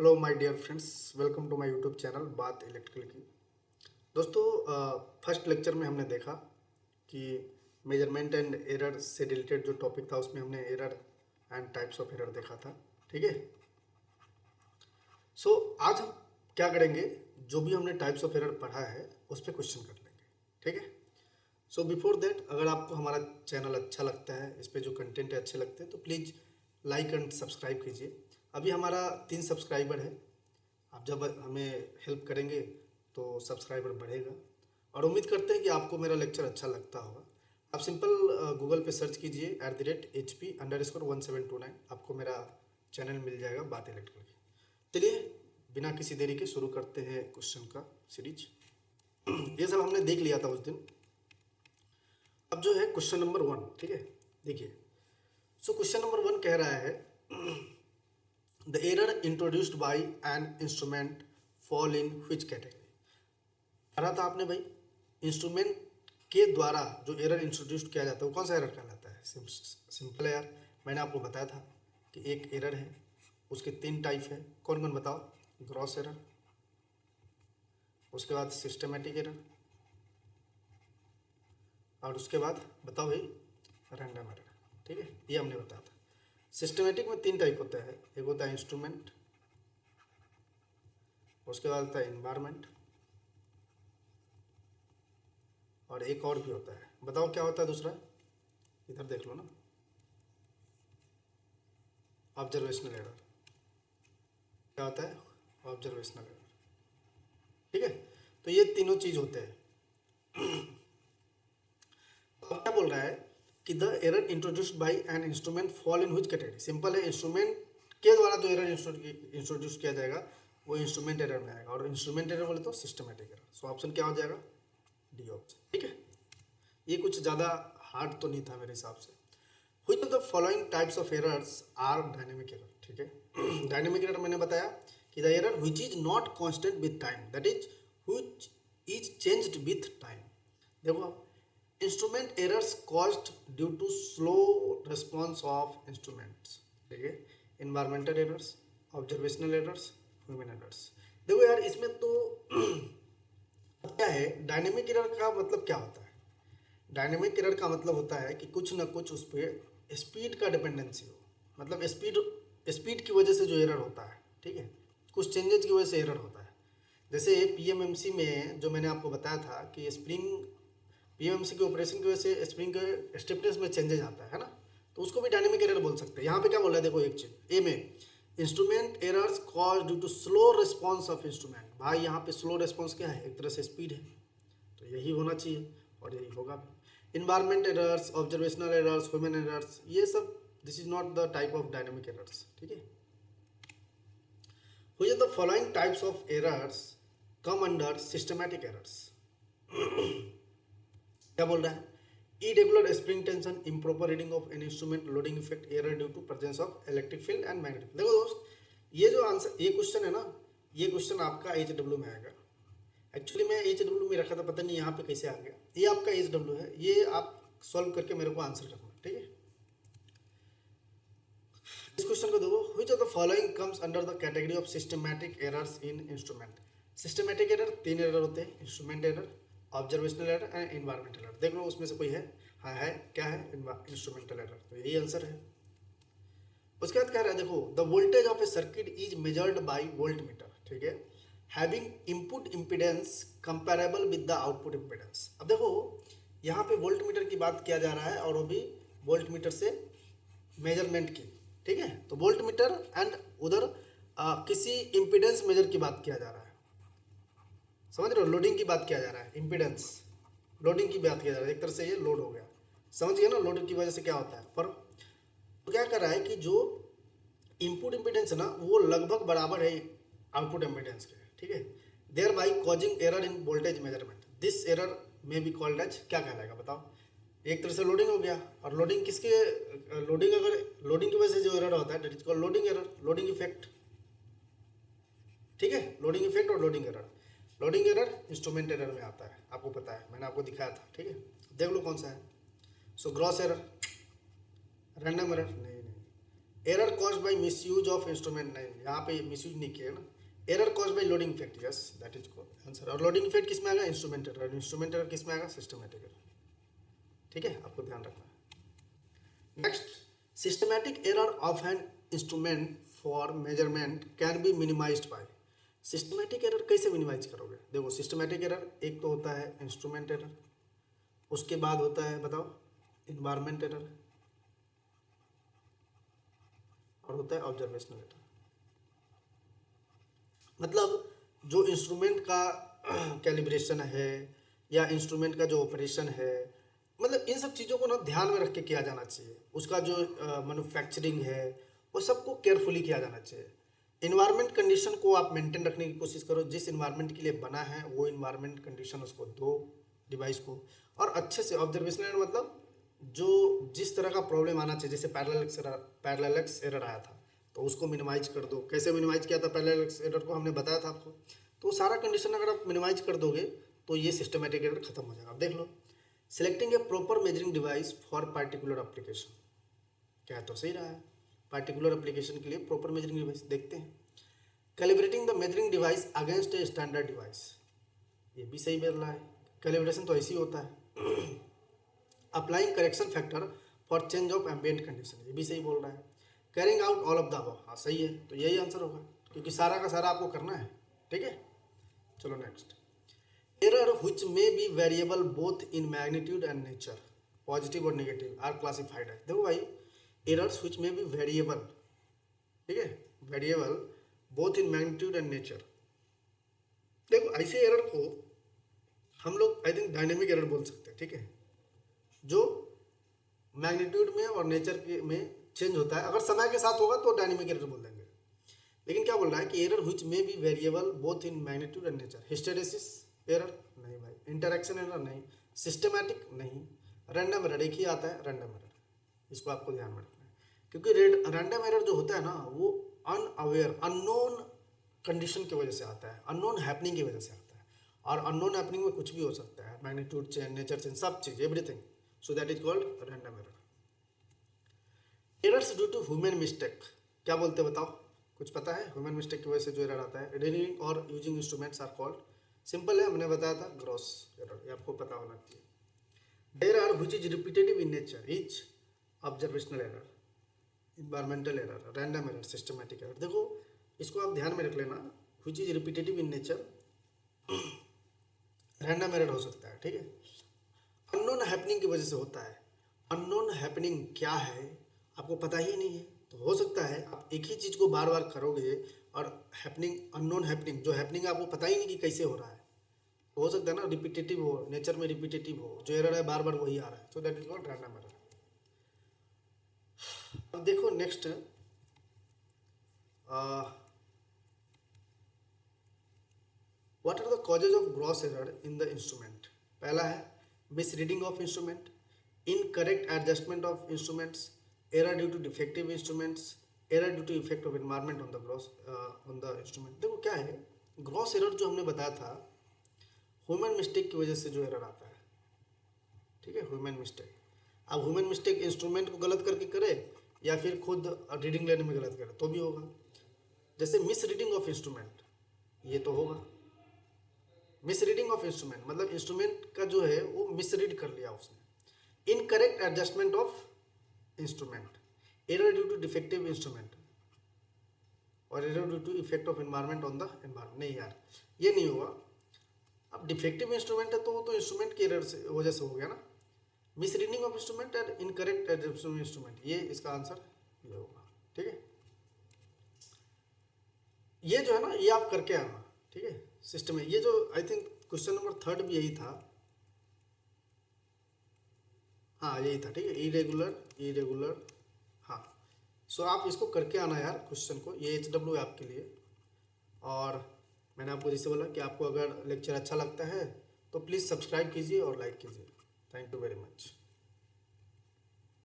Hello my dear friends, welcome to my YouTube channel बात electrical की। दोस्तों, first lecture में हमने देखा कि मेजरमेंट एंड एरर से रिलेटेड जो टॉपिक था उसमें हमने error and types of error देखा था। ठीक है। आज हम क्या करेंगे, जो भी हमने टाइप्स ऑफ एरर पढ़ा है उस पर क्वेश्चन कर लेंगे। ठीक है। बिफोर दैट, अगर आपको हमारा चैनल अच्छा लगता है, इस पर जो कंटेंट है अच्छे लगते हैं, तो प्लीज़ लाइक एंड सब्सक्राइब कीजिए। अभी हमारा 3 सब्सक्राइबर है। आप जब हमें हेल्प करेंगे तो सब्सक्राइबर बढ़ेगा, और उम्मीद करते हैं कि आपको मेरा लेक्चर अच्छा लगता होगा। आप सिंपल गूगल पे सर्च कीजिए @HP_1729, आपको मेरा चैनल मिल जाएगा बात इलेक्ट्रिकल की। चलिए बिना किसी देरी के शुरू करते हैं क्वेश्चन का सीरीज। ये सब हमने देख लिया था उस दिन। अब जो है क्वेश्चन नंबर 1। ठीक है, देखिए। क्वेश्चन नंबर 1 कह रहा है the error introduced by an instrument fall in which category. पढ़ा था आपने भाई, इंस्ट्रूमेंट के द्वारा जो एरर इंट्रोड्यूस किया जाता है वो कौन सा एरर कहलाता है। सिंपल है यार, मैंने आपको बताया था कि एक एरर है, उसके 3 टाइप है। कौन कौन बताओ। ग्रॉस एरर, उसके बाद सिस्टमेटिक एरर, और उसके बाद बताओ भाई रैंडम एरर। ठीक है, ये हमने बताया था। सिस्टमेटिक में 3 टाइप होता है। एक होता है इंस्ट्रूमेंट, उसके बाद होता है इन्वायरमेंट, और एक और भी होता है। बताओ क्या होता है दूसरा। इधर देख लो ना, ऑब्जर्वेशनल एरर। क्या होता है ऑब्जर्वेशनल एरर। ठीक है, तो ये तीनों चीज होते हैं। अब क्या बोल रहा है कि the error introduced by an instrument fall in which category. Simple है, इंस्ट्रूमेंट के द्वारा जो एरर इंट्रोड्यूस किया जाएगा वो इंस्ट्रूमेंट एरर में आएगा, और इंस्ट्रूमेंट एरर बोले तो सिस्टमेटिक एरर। सो ऑप्शन क्या हो जाएगा, डी ऑप्शन। ठीक है, ये कुछ ज़्यादा हार्ड तो नहीं था मेरे हिसाब से। Which of the following types of errors are dynamic error. ठीक है, डायनेमिक एरर मैंने बताया कि the error which is not constant with time, that is which is changed with time. देखो, instrument errors caused due to slow response of instruments. ठीक है, environmental errors, observational errors, human errors. देखो यार, इसमें तो क्या है, डायनेमिक एरर का मतलब क्या होता है। डायनेमिक एरर का मतलब होता है कि कुछ ना कुछ उस पर स्पीड का डिपेंडेंसी हो, मतलब स्पीड स्पीड की वजह से जो एरर होता है। ठीक है, कुछ चेंजेज की वजह से एरर होता है। जैसे पीएमएमसी में जो मैंने आपको बताया था कि स्प्रिंग, पीएमएमसी के ऑपरेशन की वजह से स्प्रिंग के स्टिफनेस में चेंजेज आता है ना, तो उसको भी डायनेमिक एरर बोल सकते हैं। यहाँ पे क्या बोल रहा है, देखो एक चीज ए में, instrument errors cause due to slow response of instrument. भाई यहाँ पे स्लो रिस्पॉन्स क्या है, एक तरह से स्पीड है, तो यही होना चाहिए और यही होगा भी। Environment errors, observational errors, human errors, ये सब this is not the type of dynamic errors. ठीक है, which are the following types of errors come under systematic errors. क्या बोल रहा है, irregular spring tension, improper reading of an instrument, loading effect, error due to presence of electric field and magnetic field। देखो दोस्त, ये जो answer, ये question है ना, ये क्वेश्चन आपका HW में आएगा। एक्चुअली मैं HW में रखा था, पता नहीं यहाँ पे कैसे आ गया। ये आपका HW है, ये आप सॉल्व करके मेरे को आंसर करना। ठीक है, इस क्वेश्चन को देखो, which of the following comes under the category of systematic errors in instrument. Systematic error 3 error होते हैं, instrument error, observational error and environmental error. देख लो उसमें से कोई है। हाँ है, क्या है, इंस्ट्रूमेंटल एरर, तो यही आंसर है। उसके बाद कह रहा है, देखो the voltage of A circuit is measured by volt meter. ठीक है, having input impedance comparable with the output impedance. अब देखो यहाँ पे वोल्ट मीटर की बात किया जा रहा है, और वो भी वोल्ट मीटर से मेजरमेंट की। ठीक है, तो वोल्ट मीटर एंड उधर किसी इम्पीडेंस मेजर की बात किया जा रहा है। समझ रहे हो, लोडिंग की बात किया जा रहा है, इम्पीडेंस लोडिंग की बात किया जा रहा है। एक तरह से ये लोड हो गया, समझ गए ना, लोड की वजह से क्या होता है। पर तो क्या कर रहा है कि जो इनपुट इम्पीडेंस है ना, वो लगभग बराबर है आउटपुट इम्पीडेंस के। ठीक है, thereby causing error in voltage measurement, this error may be called as, क्या कहलाएगा बताओ। एक तरह से लोडिंग हो गया, और लोडिंग किसके, लोडिंग, अगर लोडिंग की वजह से जो एरर होता है that is called loading error, loading effect. ठीक है, लोडिंग इफेक्ट और loading error. Loading error instrument error में आता है, आपको पता है, मैंने आपको दिखाया था। ठीक है, देख लो कौन सा है। ग्रॉस एरर, रैंडम एरर नहीं, error caused by misuse of instrument, नहीं यहाँ पे मिसयूज नहीं किया ना। Error caused by loading effect, yes that is answer. और लोडिंग इफेक्ट किस में आएगा? Instrument error. इंस्ट्रूमेंट एरर किस में आएगा? Systematic error. ठीक है, आपको ध्यान रखना है। Next, systematic error of an instrument for measurement can be minimized by. Systematic error कैसे मिनिमाइज करोगे? देखो सिस्टमैटिक एरर एक तो होता है इंस्ट्रूमेंट एरर, उसके बाद होता है बताओ इन्वायरमेंट एरर, और होता है ऑब्जर्वेशनल एरर। मतलब जो इंस्ट्रूमेंट का कैलिब्रेशन है या इंस्ट्रूमेंट का जो ऑपरेशन है, मतलब इन सब चीज़ों को ना ध्यान में रख के किया जाना चाहिए। उसका जो मैन्युफैक्चरिंग है वो सबको केयरफुली किया जाना चाहिए। इन्वायरमेंट कंडीशन को आप मेंटेन रखने की कोशिश करो, जिस इन्वायरमेंट के लिए बना है वो इन्वायरमेंट कंडीशन उसको दो डिवाइस को, और अच्छे से ऑब्जर्वेशनल मतलब जो जिस तरह का प्रॉब्लम आना चाहिए, जैसे पैरेलल एरर आया था तो उसको मिनिमाइज कर दो। कैसे मिनिमाइज किया था पैरेलल एरर को, हमने बताया था आपको। तो सारा कंडीशन अगर आप मिनिमाइज कर दोगे तो ये सिस्टमैटिक एरर खत्म हो जाएगा। आप देख लो, selecting a proper measuring device for particular application, क्या तो सही रहा है, पार्टिकुलर एप्लीकेशन के लिए प्रॉपर मेजरिंग डिवाइस। देखते हैं, calibrating the measuring device against a standard device, ये भी सही बोल रहा है। कैलिब्रेशन तो ऐसे ही होता है। Applying correction factor for change of ambient condition, ये भी सही बोल रहा है। Carrying out all of the above, हाँ सही है, तो यही आंसर होगा क्योंकि सारा का सारा आपको करना है। ठीक है, चलो next, error which may be variable both in magnitude and nature, positive और नेगेटिव आर क्लासिफाइड है। देखो भाई, errors which may be variable, ठीक है, variable both in magnitude and nature. देखो ऐसे एरर को हम लोग आई थिंक डायनेमिक एरर बोल सकते हैं। ठीक है, जो मैग्नीट्यूड में और नेचर के में चेंज होता है, अगर समय के साथ होगा तो डायनेमिक एरर बोल देंगे। लेकिन क्या बोल रहा है कि error which may be variable both in magnitude and nature, hysteresis error नहीं भाई, इंटरैक्शन एरर नहीं, सिस्टमैटिक नहीं, रैंडम एरर एक ही आता है, रैंडम एरर, इसको आपको ध्यान में रखना है। क्योंकि रैंडम एरर जो होता है ना वो अनअवेयर अननोन कंडीशन की वजह से आता है, अननोन हैपनिंग की वजह से आता है, और अननोन हैपनिंग में कुछ भी हो सकता है, मैग्नीट्यूड चेंज, नेचर चेंज, सब चीज़, everything, so that is called random error. Errors due to human mistake, क्या बोलते हैं बताओ, कुछ पता है? ह्यूमन मिस्टेक की वजह से जो एरर आता है, एडिटिंग और using instruments are called, simple है, हमने बताया था ग्रॉस एरर, ये आपको पता होना चाहिए। There are which is repetitive in nature is observational error, environmental error, random error, systematic error. देखो इसको आप ध्यान में रख लेना, which is repetitive in nature, random error हो सकता है। ठीक है, अननोन हैपनिंग की वजह से होता है। अननोन हैपनिंग क्या है आपको पता ही नहीं है, तो हो सकता है आप एक ही चीज़ को बार बार करोगे और हैपनिंग, अननोन हैपनिंग, जो हैपनिंग आपको पता ही नहीं कि कैसे हो रहा है, तो हो सकता है ना रिपीटेटिव हो, नेचर में रिपीटेटिव हो, जो एरर है बार बार वही आ रहा है, so that is called random error. अब देखो next, what are the causes of gross error in the instrument. पहला है misreading of instrument, incorrect adjustment of instruments, error due to defective instruments, error due to effect of environment on the gross on the instrument. देखो क्या है, gross error जो हमने बताया था, human mistake की वजह से जो एरर आता है। ठीक है, ह्यूमन मिस्टेक, अब ह्यूमन मिस्टेक इंस्ट्रूमेंट को गलत करके करे या फिर खुद रीडिंग लेने में गलत करे तो भी होगा। जैसे मिस रीडिंग ऑफ इंस्ट्रूमेंट, ये तो होगा। मिस रीडिंग ऑफ इंस्ट्रूमेंट मतलब इंस्ट्रूमेंट का जो है वो मिसरीड कर लिया उसने। Incorrect adjustment of instrument, error due to defective instrument, और error due to effect of environment on the environment. नहीं यार, ये नहीं होगा। अब डिफेक्टिव इंस्ट्रूमेंट है तो वो तो इंस्ट्रूमेंट की एरर से वजह से हो गया ना। Miss reading of instrument and incorrect adjustment of instrument, ये इसका आंसर ये होगा। ठीक है, ये जो है ना ये आप करके आना। ठीक है, सिस्टम है ये जो, आई थिंक क्वेश्चन नंबर 3 भी यही था, हाँ यही था। ठीक है, इरेगुलर इरेगुलर, हाँ, सो आप इसको करके आना यार क्वेश्चन को, ये HW है आपके लिए। और मैंने आपको जैसे बोला कि आपको अगर लेक्चर अच्छा लगता है तो प्लीज़ सब्सक्राइब कीजिए और लाइक कीजिए। Thank you very much.